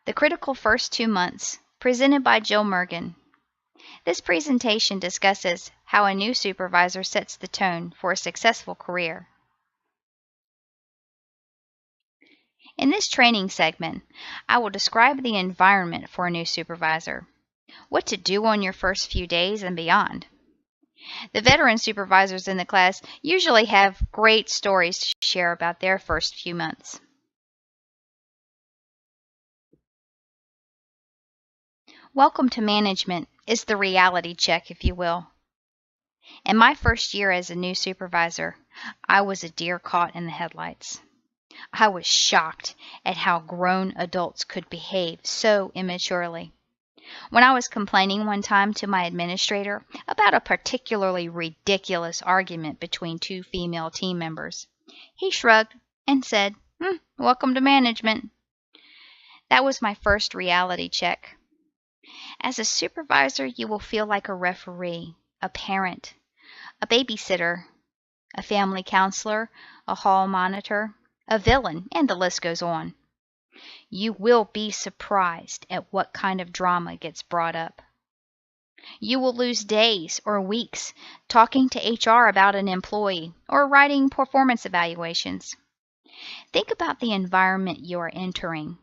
The Critical First 2 Months, presented by Jill Mergen. This presentation discusses how a new supervisor sets the tone for a successful career. In this training segment, I will describe the environment for a new supervisor, what to do on your first few days and beyond. The veteran supervisors in the class usually have great stories to share about their first few months. Welcome to management is the reality check, if you will. In my first year as a new supervisor, I was a deer caught in the headlights. I was shocked at how grown adults could behave so immaturely. When I was complaining one time to my administrator about a particularly ridiculous argument between two female team members, he shrugged and said, "Welcome to management." That was my first reality check. As a supervisor, you will feel like a referee, a parent, a babysitter, a family counselor, a hall monitor, a villain, and the list goes on. You will be surprised at what kind of drama gets brought up. You will lose days or weeks talking to HR about an employee or writing performance evaluations. Think about the environment you are entering.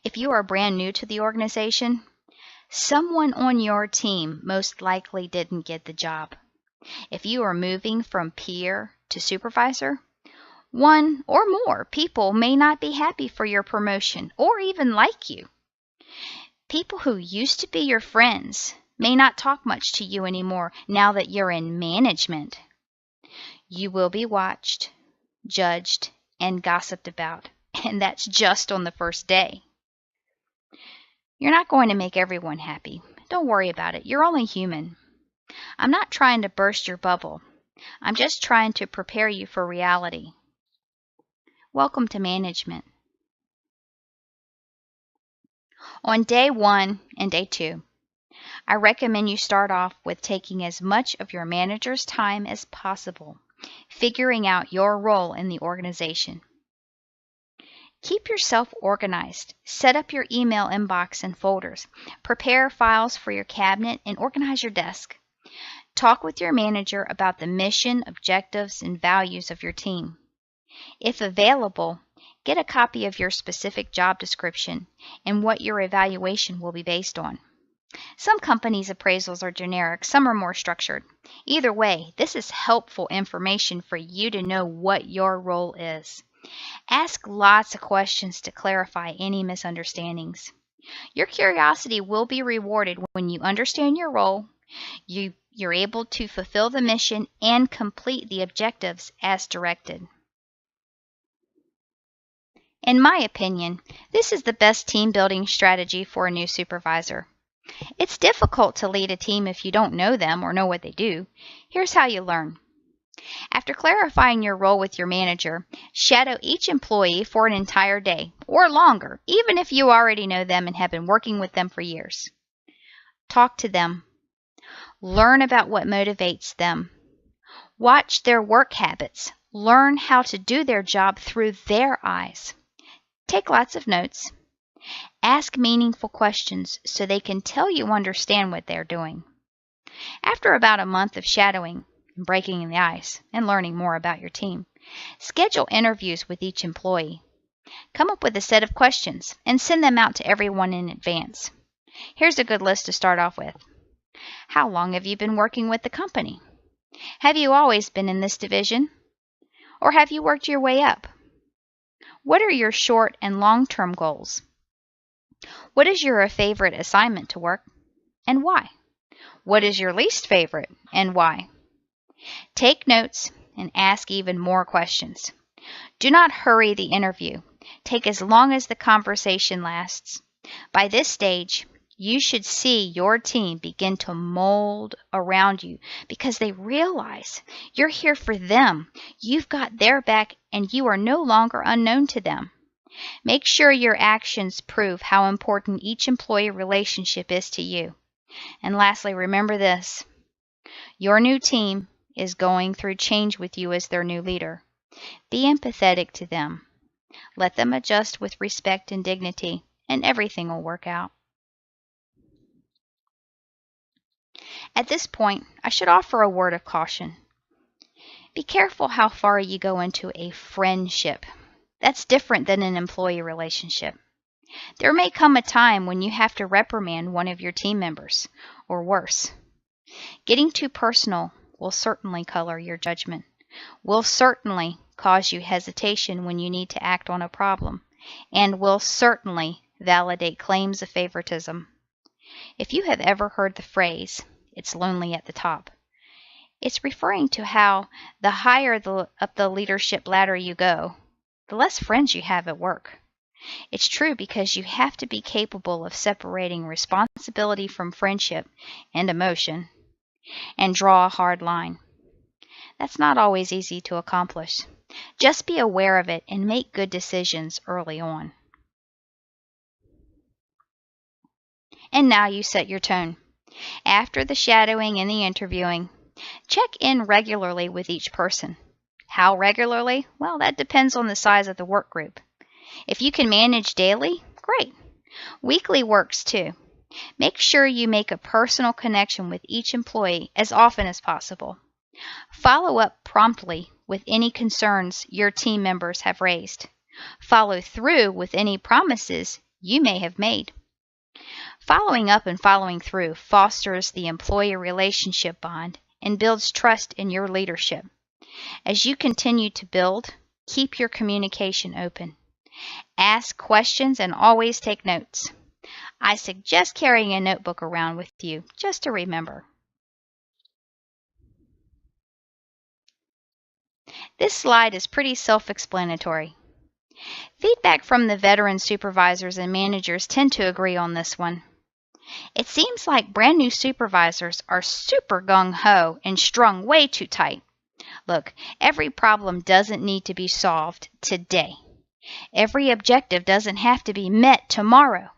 If you are brand new to the organization, someone on your team most likely didn't get the job. If you are moving from peer to supervisor, one or more people may not be happy for your promotion or even like you. People who used to be your friends may not talk much to you anymore now that you're in management. You will be watched, judged, and gossiped about, and that's just on the first day. You're not going to make everyone happy. Don't worry about it. You're only human. I'm not trying to burst your bubble. I'm just trying to prepare you for reality. Welcome to management. On day 1 and day 2, I recommend you start off with taking as much of your manager's time as possible, figuring out your role in the organization. Keep yourself organized. Set up your email inbox and folders. Prepare files for your cabinet and organize your desk. Talk with your manager about the mission, objectives, and values of your team. If available, get a copy of your specific job description and what your evaluation will be based on. Some companies' appraisals are generic, some are more structured. Either way, this is helpful information for you to know what your role is. Ask lots of questions to clarify any misunderstandings. Your curiosity will be rewarded when you understand your role, you're able to fulfill the mission, and complete the objectives as directed. In my opinion, this is the best team building strategy for a new supervisor. It's difficult to lead a team if you don't know them or know what they do. Here's how you learn. After clarifying your role with your manager, shadow each employee for an entire day or longer, even if you already know them and have been working with them for years. Talk to them. Learn about what motivates them. Watch their work habits. Learn how to do their job through their eyes. Take lots of notes. Ask meaningful questions so they can tell you understand what they're doing. After about a month of shadowing, breaking the ice, and learning more about your team, schedule interviews with each employee. Come up with a set of questions and send them out to everyone in advance. Here's a good list to start off with. How long have you been working with the company? Have you always been in this division? Or have you worked your way up? What are your short and long-term goals? What is your favorite assignment to work, and why? What is your least favorite, and why? Take notes and ask even more questions. Do not hurry the interview. Take as long as the conversation lasts. By this stage, you should see your team begin to mold around you because they realize you're here for them. You've got their back and you are no longer unknown to them. Make sure your actions prove how important each employee relationship is to you. And lastly, remember this. Your new team is going through change with you as their new leader. Be empathetic to them. Let them adjust with respect and dignity. and everything will work out. At this point, I should offer a word of caution. Be careful how far you go into a friendship. That's different than an employee relationship. There may come a time when you have to reprimand one of your team members, or worse. Getting too personal will certainly color your judgment, will certainly cause you hesitation when you need to act on a problem, and will certainly validate claims of favoritism. If you have ever heard the phrase, "It's lonely at the top," it's referring to how the higher up the leadership ladder you go, the less friends you have at work. It's true because you have to be capable of separating responsibility from friendship and emotion, and draw a hard line. That's not always easy to accomplish. Just be aware of it and make good decisions early on. And now you set your tone. After the shadowing and the interviewing, check in regularly with each person. How regularly? Well, that depends on the size of the work group. If you can manage daily, great. Weekly works too. Make sure you make a personal connection with each employee as often as possible. Follow up promptly with any concerns your team members have raised. Follow through with any promises you may have made. Following up and following through fosters the employee relationship bond and builds trust in your leadership. As you continue to build, keep your communication open. Ask questions and always take notes. I suggest carrying a notebook around with you just to remember. This slide is pretty self-explanatory. Feedback from the veteran supervisors and managers tend to agree on this one. It seems like brand new supervisors are super gung-ho and strung way too tight. Look, every problem doesn't need to be solved today. Every objective doesn't have to be met tomorrow.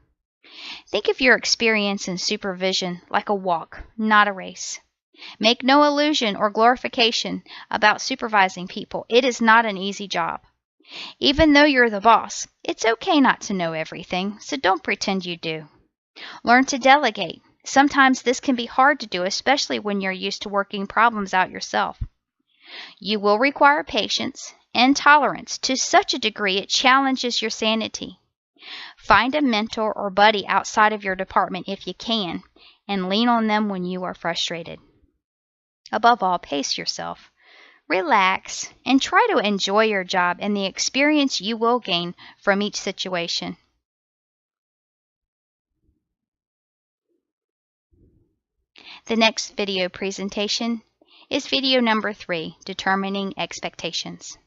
Think of your experience in supervision like a walk, not a race. Make no illusion or glorification about supervising people. It is not an easy job. Even though you're the boss, it's okay not to know everything, so don't pretend you do. Learn to delegate. Sometimes this can be hard to do, especially when you're used to working problems out yourself. You will require patience and tolerance to such a degree it challenges your sanity. Find a mentor or buddy outside of your department if you can, and lean on them when you are frustrated. Above all, pace yourself. Relax and try to enjoy your job and the experience you will gain from each situation. The next video presentation is video number 3, Determining Expectations.